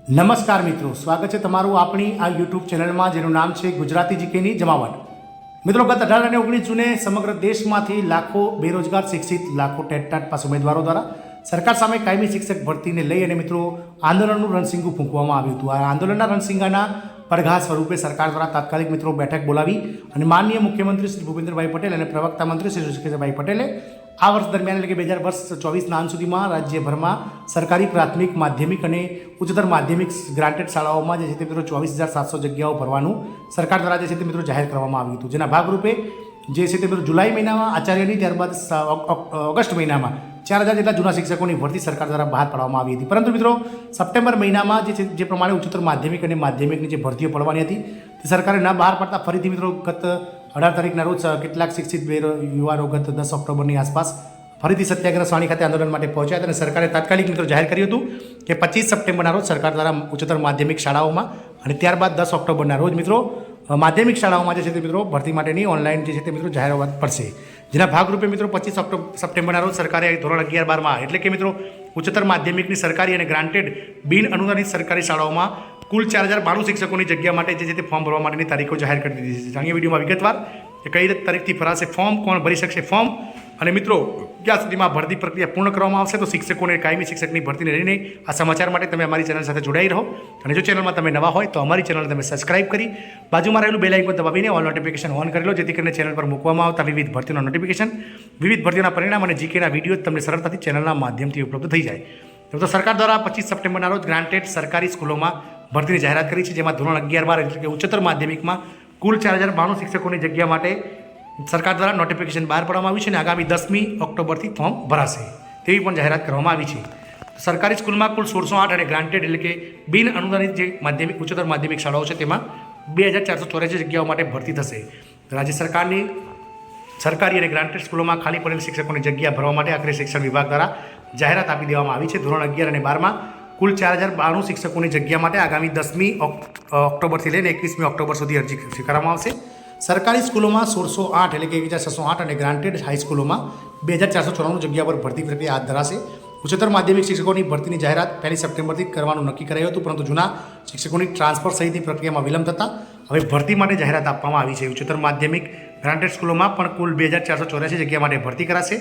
નમસ્કાર મિત્રો, સ્વાગત છે તમારું આપણી આ યુટ્યુબ ચેનલમાં જેનું નામ છે ગુજરાતી જીકેની જમાવટ. મિત્રો, ગત 18 અને 19 જૂને સમગ્ર દેશમાંથી લાખો બેરોજગાર શિક્ષિત લાખો ટેટ પાસ ઉમેદવારો દ્વારા સરકાર સામે કાયમી શિક્ષક ભરતીને લઈ અને મિત્રો આંદોલનનું રણસિંગું ફૂંકવામાં આવ્યું હતું. આ આંદોલનના રણસિંગાના પડઘા સ્વરૂપે સરકાર દ્વારા તાત્કાલિક મિત્રો બેઠક બોલાવી અને માનનીય મુખ્યમંત્રી શ્રી ભૂપેન્દ્રભાઈ પટેલ અને પ્રવક્તા મંત્રી શ્રી ઋષિકેશભાઈ પટેલે આ વર્ષ દરમિયાન એટલે કે 2024ના અંત સુધીમાં રાજ્યભરમાં સરકારી પ્રાથમિક માધ્યમિક અને ઉચ્ચતર માધ્યમિક ગ્રાન્ટેડ શાળાઓમાં જે છે તે મિત્રો 24,700 જગ્યાઓ ભરવાનું સરકાર દ્વારા જે છે તે મિત્રો જાહેર કરવામાં આવ્યું હતું. જેના ભાગરૂપે જે છે તે મિત્રો જુલાઈ મહિનામાં આચાર્યની, ત્યારબાદ ઓગસ્ટ મહિનામાં 4,000 જેટલા જૂના શિક્ષકોની ભરતી સરકાર દ્વારા બહાર પાડવામાં આવી હતી. પરંતુ મિત્રો સપ્ટેમ્બર મહિનામાં જે પ્રમાણે ઉચ્ચતર માધ્યમિક અને માધ્યમિકની જે ભરતીઓ પડવાની હતી તે સરકારે ન બહાર પાડતા ફરીથી મિત્રો ગત 18 તારીખના રોજ કેટલાક શિક્ષિત યુવાનો ગત 10 ઓક્ટોબરની આસપાસ ફરીથી સત્યાગ્રહ સાણી ખાતે આંદોલન માટે પહોંચ્યા હતા અને સરકારે તાત્કાલિક મિત્રો જાહેર કર્યું હતું કે 25 સપ્ટેમ્બરના રોજ સરકાર દ્વારા ઉચ્ચતર માધ્યમિક શાળાઓમાં અને ત્યારબાદ 10 ઓક્ટોબરના રોજ મિત્રો માધ્યમિક શાળાઓમાં જે છે તે મિત્રો ભરતી માટેની ઓનલાઈન જે છે તે મિત્રો જાહેરાત પડશે. જેના ભાગરૂપે મિત્રો 25 સપ્ટેમ્બરના રોજ સરકારે ધોરણ 11-12માં એટલે કે મિત્રો ઉચ્ચતર માધ્યમિકની સરકારી અને ગ્રાન્ટેડ બિન અનુદાનિત સરકારી શાળાઓમાં કુલ 4,092 શિક્ષકોની જગ્યા માટે જે છે તે ફોર્મ ભરવા માટેની તારીખો જાહેર કરી દીધી છે. જાણીએ વિડીયોમાં વિગતવાર કે કઈ તારીખથી ભરાશે ફોર્મ, કોણ ભરી શકશે ફોર્મ અને મિત્રો ક્યાં સુધીમાં ભરતી પ્રક્રિયા પૂર્ણ કરવામાં આવશે. તો શિક્ષકોને કાયમી શિક્ષકની ભરતીને લઈને આ સમાચાર માટે તમે અમારી ચેનલ સાથે જોડાઈ રહો અને જો ચેનલમાં તમે નવા હોય તો અમારી ચેનલ તમે સબસ્ક્રાઇબ કરી બાજુમાં રહેલું બેલ આઇકોન દબાવીને ઓલ નોટિફિકેશન ઓન કરી લો, જેથી કરીને ચેનલ પર મૂકવામાં આવતા વિવિધ ભરતીઓના નોટિફિકેશન, વિવિધ ભરતીઓના પરિણામ અને જીકેના વિડીયો તમને સરળતાથી ચેનલના માધ્યમથી ઉપલબ્ધ થઈ જાય. તો સરકાર દ્વારા 25 સપ્ટેમ્બરના રોજ ગ્રાન્ટેડ સરકારી સ્કૂલોમાં ભરતીની જાહેરાત કરી છે, જેમાં ધોરણ 11-12 એટલે કે ઉચ્ચતર માધ્યમિકમાં કુલ 4,092 શિક્ષકોની જગ્યા માટે સરકાર દ્વારા નોટિફિકેશન બહાર પાડવામાં આવ્યું છે અને આગામી 10મી ઓક્ટોબરથી ફોર્મ ભરાશે તેવી પણ જાહેરાત કરવામાં આવી છે. સરકારી સ્કૂલમાં કુલ 1608 અને ગ્રાન્ટેડ એટલે કે બિન અનુદાનિત જે માધ્યમિક ઉચ્ચતર માધ્યમિક શાળાઓ છે તેમાં 2,484 જગ્યાઓ માટે ભરતી થશે. રાજ્ય સરકારની સરકારી અને ગ્રાન્ટેડ સ્કૂલોમાં ખાલી પડેલ શિક્ષકોની જગ્યા ભરવા માટે આખરે શિક્ષણ વિભાગ દ્વારા જાહેરાત આપી દેવામાં આવી છે. ધોરણ 11 અને 12માં કુલ 4,092 શિક્ષકોની જગ્યા માટે આગામી 10મી ઓક્ટોબરથી લઈને 21મી ઓક્ટોબર સુધી અરજી સ્વીકારવામાં આવશે. સરકારી સ્કૂલોમાં 1608 એટલે કે 1,608 અને ગ્રાન્ટેડ હાઈસ્કૂલોમાં 2,494 જગ્યા પર ભરતી પ્રક્રિયા હાથ ધરાશે. ઉચ્ચતર માધ્યમિક શિક્ષકોની ભરતીની જાહેરાત 1 સપ્ટેમ્બરથી કરવાનું નક્કી કરાયું હતું, પરંતુ જૂના શિક્ષકોની ટ્રાન્સફર સહિતની પ્રક્રિયામાં વિલંબ થતાં હવે ભરતી માટે જાહેરાત આપવામાં આવી છે. ઉચ્ચતર માધ્યમિક ગ્રાન્ટેડ સ્કૂલોમાં પણ કુલ 2,484 જગ્યા માટે ભરતી કરાશે,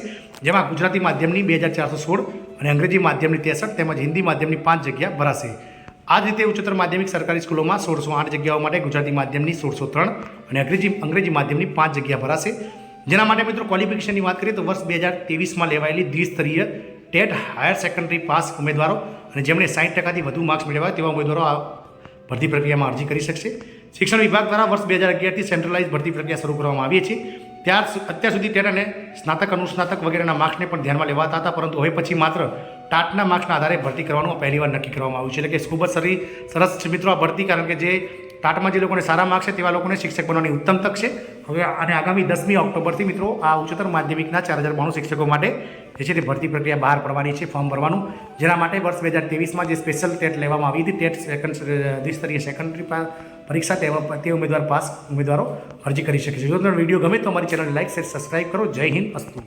જેમાં ગુજરાતી માધ્યમની 2,416 અને અંગ્રેજી માધ્યમની 63 તેમજ હિન્દી માધ્યમની 5 જગ્યા ભરાશે. આ જ રીતે ઉચ્ચતર માધ્યમિક સરકારી સ્કૂલોમાં 1608 જગ્યાઓ માટે ગુજરાતી માધ્યમની 1603 અને અંગ્રેજી માધ્યમની 5 જગ્યા ભરાશે. જેના માટે મિત્રો ક્વોલિફિકેશનની વાત કરીએ તો વર્ષ 2023માં લેવાયેલી દ્વિસ્તરીય ટેટ હાયર સેકન્ડરી પાસ ઉમેદવારો અને જેમણે 60%થી વધુ માર્ક્સ મેળવ્યા તેવા ઉમેદવારો આ ભરતી પ્રક્રિયામાં અરજી કરી શકશે. શિક્ષણ વિભાગ દ્વારા વર્ષ 2011થી સેન્ટ્રલાઇઝ ભરતી પ્રક્રિયા શરૂ કરવામાં આવી છે. અત્યાર સુધી ટેટ અને સ્નાતક, અનુસ્નાતક વગેરેના માર્ક્સને પણ ધ્યાનમાં લેવાતા હતા, પરંતુ હવે પછી માત્ર ટાટના માર્ક્સના આધારે ભરતી કરવાનું પહેલીવાર નક્કી કરવામાં આવ્યું છે. એટલે કે ખૂબ જ સરસ મિત્રો આ ભરતી, કારણ કે જે ટાટમાં જે લોકોને સારા માર્ક્સ છે તેવા લોકોને શિક્ષક બનવાની ઉત્તમ તક છે. હવે અને આગામી 10મી ઓક્ટોબરથી મિત્રો આ ઉચ્ચતર માધ્યમિકના 4,092 શિક્ષકો માટે જે છે તે ભરતી પ્રક્રિયા બહાર પડવાની છે, ફોર્મ ભરવાનું. જેના માટે વર્ષ 2023માં જે સ્પેશિયલ ટેટ લેવામાં આવી હતી, ટેટ દ્વિસ્તરીય સેકન્ડરી પરીક્ષા, તે ઉમેદવારો અરજી કરી શકે છે. જો તમને વિડીયો ગમે તો અમારી ચેનલને લાઈક, શેર, સબસ્ક્રાઇબ કરો. જય હિન્દ, અસ્તુ.